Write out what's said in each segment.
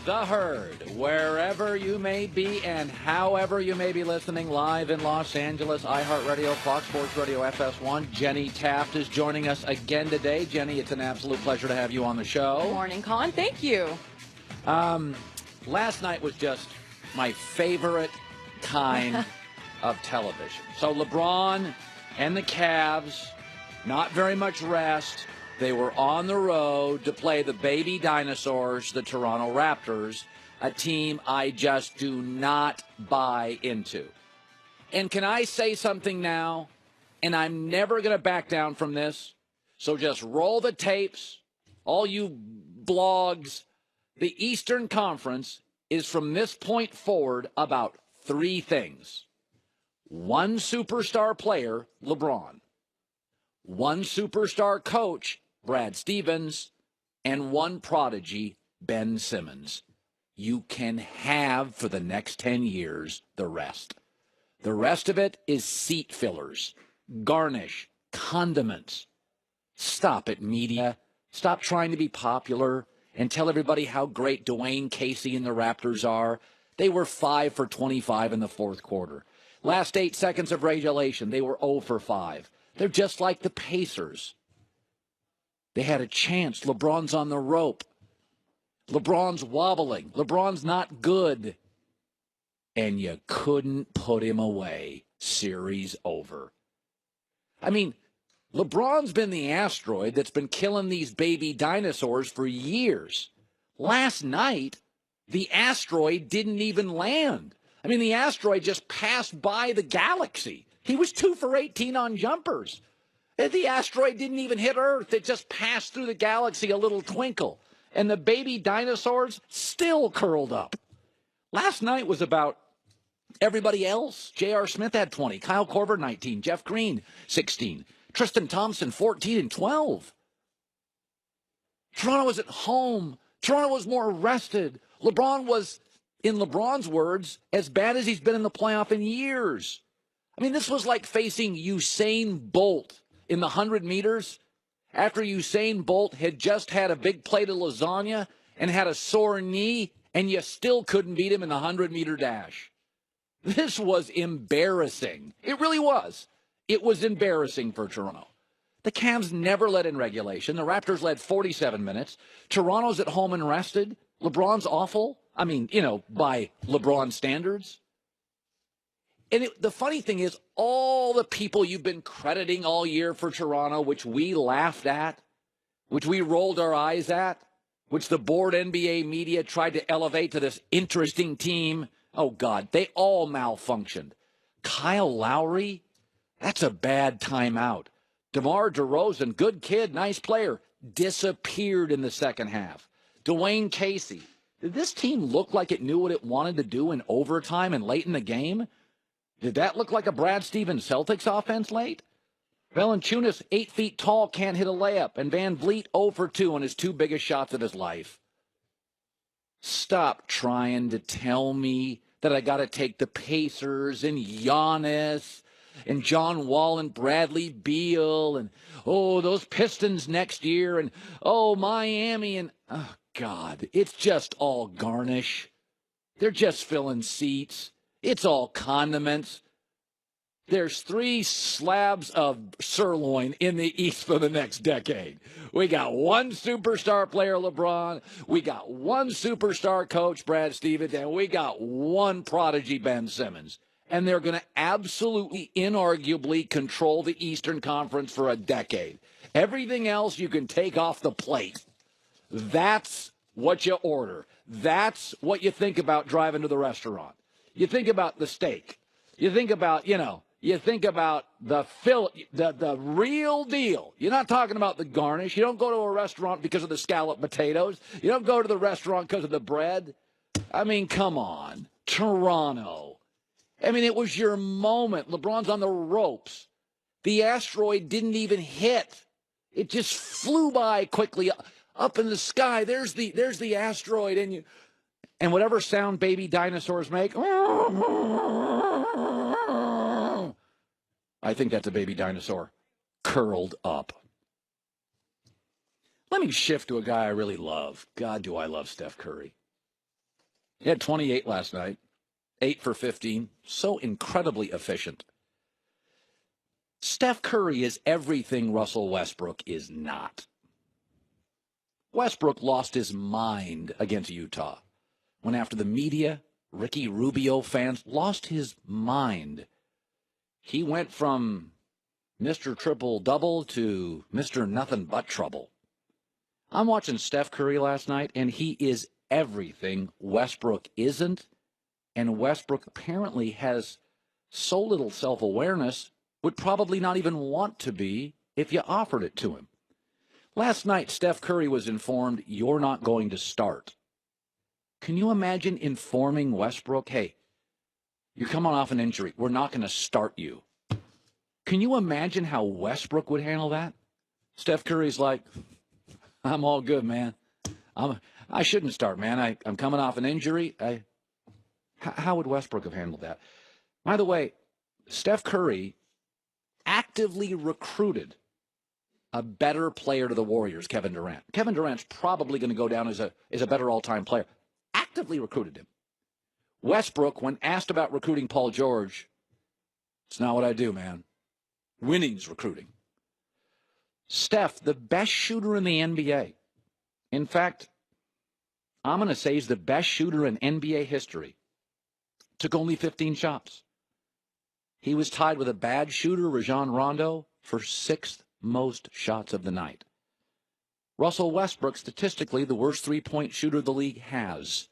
The Herd, wherever you may be and however you may be listening, live in Los Angeles, iHeartRadio, Fox Sports Radio, FS1. Jenny Taft is joining us again today. Jenny, it's an absolute pleasure to have you on the show. Good morning, Colin. Thank you. Last night was just my favorite kind of television. So LeBron and the Cavs, not very much rest. They were on the road to play the baby dinosaurs, the Toronto Raptors, a team I just do not buy into. And can I say something now? And I'm never going to back down from this. So just roll the tapes, all you blogs. The Eastern Conference is from this point forward about three things. One superstar player, LeBron. One superstar coach, Brad Stevens, and one prodigy, Ben Simmons. You can have, for the next 10 years, the rest. The rest of it is seat fillers, garnish, condiments. Stop it, media. Stop trying to be popular and tell everybody how great Dwayne Casey and the Raptors are. They were 5 for 25 in the fourth quarter. Last 8 seconds of regulation, they were 0 for 5. They're just like the Pacers. They had a chance. LeBron's on the rope. LeBron's wobbling. LeBron's not good. And you couldn't put him away. Series over. I mean, LeBron's been the asteroid that's been killing these baby dinosaurs for years. Last night, the asteroid didn't even land. I mean, the asteroid just passed by the galaxy. He was 2 for 18 on jumpers. The asteroid didn't even hit Earth. It just passed through the galaxy, a little twinkle. And the baby dinosaurs still curled up. Last night was about everybody else. J.R. Smith had 20. Kyle Korver, 19. Jeff Green, 16. Tristan Thompson, 14 and 12. Toronto was at home. Toronto was more rested. LeBron was, in LeBron's words, as bad as he's been in the playoff in years. I mean, this was like facing Usain Bolt in the 100 meters after Usain Bolt had just had a big plate of lasagna and had a sore knee, and you still couldn't beat him in the 100-meter dash. This was embarrassing. It really was. It was embarrassing for Toronto. The Cavs never led in regulation. The Raptors led 47 minutes. Toronto's at home and rested. LeBron's awful. I mean, by LeBron standards. And the funny thing is, all the people you've been crediting all year for Toronto, which we laughed at, which we rolled our eyes at, which the board NBA media tried to elevate to this interesting team, oh, God, they all malfunctioned. Kyle Lowry, that's a bad timeout. DeMar DeRozan, good kid, nice player, disappeared in the second half. Dwayne Casey, did this team look like it knew what it wanted to do in overtime and late in the game? Did that look like a Brad Stevens Celtics offense late? Valanciunas, 8 feet tall, can't hit a layup. And Van Vliet 0 for 2 on his 2 biggest shots of his life. Stop trying to tell me that I got to take the Pacers and Giannis and John Wall and Bradley Beal and, those Pistons next year and, Miami and, God, it's just all garnish. They're just filling seats. It's all condiments. There's 3 slabs of sirloin in the East for the next decade. We got one superstar player, LeBron. We got one superstar coach, Brad Stevens. And we got one prodigy, Ben Simmons. And they're going to absolutely, inarguably control the Eastern Conference for a decade. Everything else you can take off the plate. That's what you order. That's what you think about driving to the restaurant. You think about the steak. You think about, you think about the real deal. You're not talking about the garnish. You don't go to a restaurant because of the scalloped potatoes. You don't go to the restaurant because of the bread. I mean, come on. Toronto. I mean, it was your moment. LeBron's on the ropes. The asteroid didn't even hit. It just flew by quickly up in the sky. There's the asteroid, and whatever sound baby dinosaurs make, I think that's a baby dinosaur curled up. Let me shift to a guy I really love. God, do I love Steph Curry. He had 28 last night, 8 for 15. So incredibly efficient. Steph Curry is everything Russell Westbrook is not. Westbrook lost his mind against Utah when, after the media, Ricky Rubio fans, lost his mind. He went from Mr. Triple-Double to Mr. Nothing But Trouble. I'm watching Steph Curry last night, and he is everything Westbrook isn't, and Westbrook apparently has so little self-awareness, would probably not even want to be if you offered it to him. Last night, Steph Curry was informed, you're not going to start. Can you imagine informing Westbrook, hey, you're coming off an injury, we're not going to start you? Can you imagine how Westbrook would handle that? Steph Curry's like, I'm all good, man. I shouldn't start, man. I'm coming off an injury. How would Westbrook have handled that? By the way, Steph Curry actively recruited a better player to the Warriors, Kevin Durant. Kevin Durant's probably going to go down as a better all-time player. Actively recruited him. Westbrook, when asked about recruiting Paul George, it's not what I do, man. Winning's recruiting. Steph, the best shooter in the NBA. In fact, I'm going to say he's the best shooter in NBA history. Took only 15 shots. He was tied with a bad shooter, Rajon Rondo, for 6th most shots of the night. Russell Westbrook, statistically the worst three-point shooter the league has,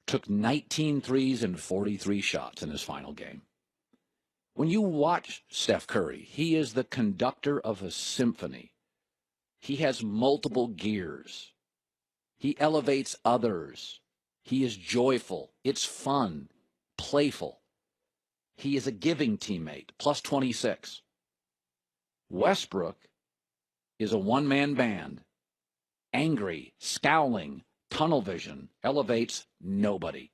took 19 threes and 43 shots in his final game. When you watch Steph Curry, he is the conductor of a symphony. He has multiple gears. He elevates others. He is joyful. It's fun, playful. He is a giving teammate, plus 26. Westbrook is a one-man band. Angry, scowling, tunnel vision, elevates nobody.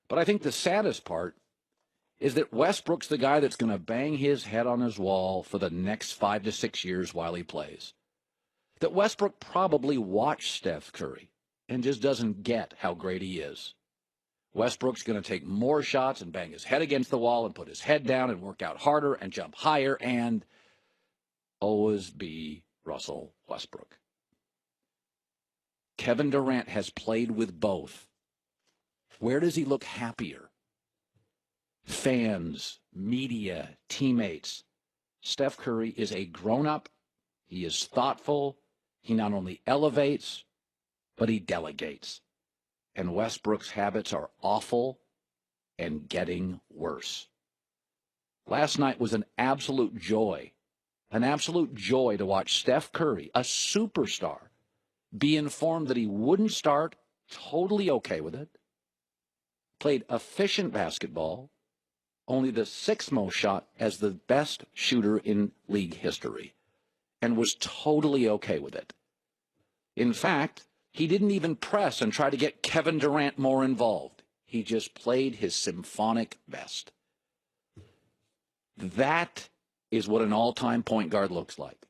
But I think the saddest part is that Westbrook's the guy that's going to bang his head on his wall for the next 5 to 6 years while he plays. That Westbrook probably watched Steph Curry and just doesn't get how great he is. Westbrook's going to take more shots and bang his head against the wall and put his head down and work out harder and jump higher and always be Russell Westbrook. Kevin Durant has played with both. Where does he look happier? Fans, media, teammates. Steph Curry is a grown-up. He is thoughtful. He not only elevates, but he delegates. And Westbrook's habits are awful and getting worse. Last night was an absolute joy to watch Steph Curry, a superstar, be informed that he wouldn't start, totally okay with it, played efficient basketball, only the 6th most shot as the best shooter in league history, and was totally okay with it. In fact, he didn't even press and try to get Kevin Durant more involved. He just played his symphonic best. That is what an all-time point guard looks like.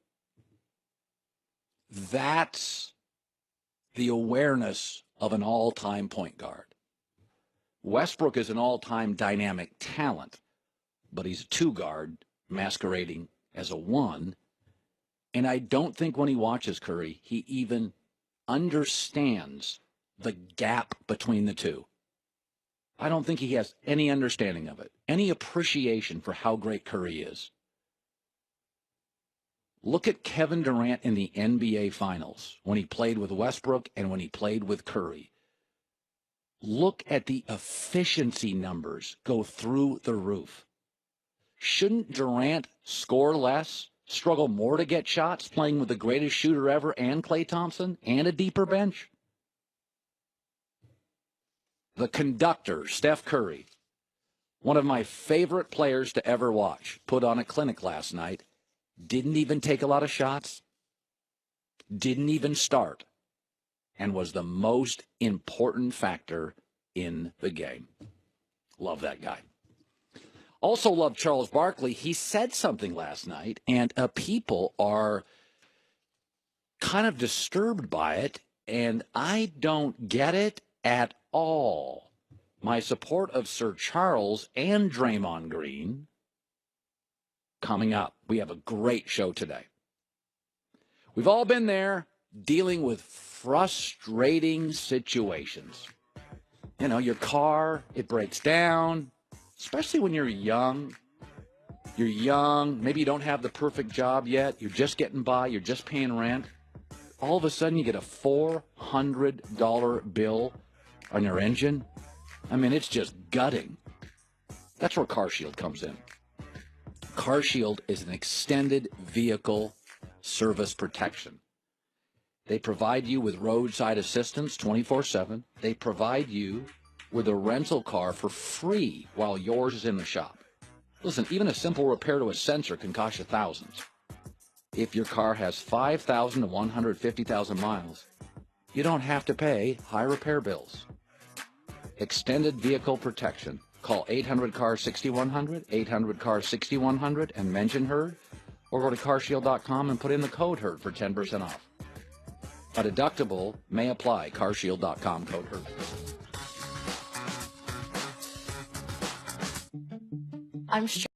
That's the awareness of an all-time point guard. Westbrook is an all-time dynamic talent, but he's a 2-guard masquerading as a 1. And I don't think when he watches Curry, he even understands the gap between the two. I don't think he has any understanding of it, any appreciation for how great Curry is. Look at Kevin Durant in the NBA Finals when he played with Westbrook and when he played with Curry. Look at the efficiency numbers go through the roof. Shouldn't Durant score less, struggle more to get shots, playing with the greatest shooter ever and Klay Thompson and a deeper bench? The conductor, Steph Curry, one of my favorite players to ever watch, put on a clinic last night, didn't even take a lot of shots, didn't even start, and was the most important factor in the game. Love that guy. Also love Charles Barkley. He said something last night, and people are kind of disturbed by it, and I don't get it, at all my support of Sir Charles and Draymond Green coming up. We have a great show today. We've all been there dealing with frustrating situations. You know, your car, it breaks down, especially when you're young. You're young, maybe you don't have the perfect job yet, you're just getting by, you're just paying rent. All of a sudden you get a $400 bill on your engine. I mean, it's just gutting. That's where CarShield comes in. CarShield is an extended vehicle service protection. They provide you with roadside assistance 24/7. They provide you with a rental car for free while yours is in the shop. Listen, even a simple repair to a sensor can cost you thousands. If your car has 5,000 to 150,000 miles, you don't have to pay high repair bills. Extended vehicle protection. Call 800-CAR-6100, 800-CAR-6100, and mention HERD, or go to carshield.com and put in the code HERD for 10% off. A deductible may apply. carshield.com, code HERD. I'm sure.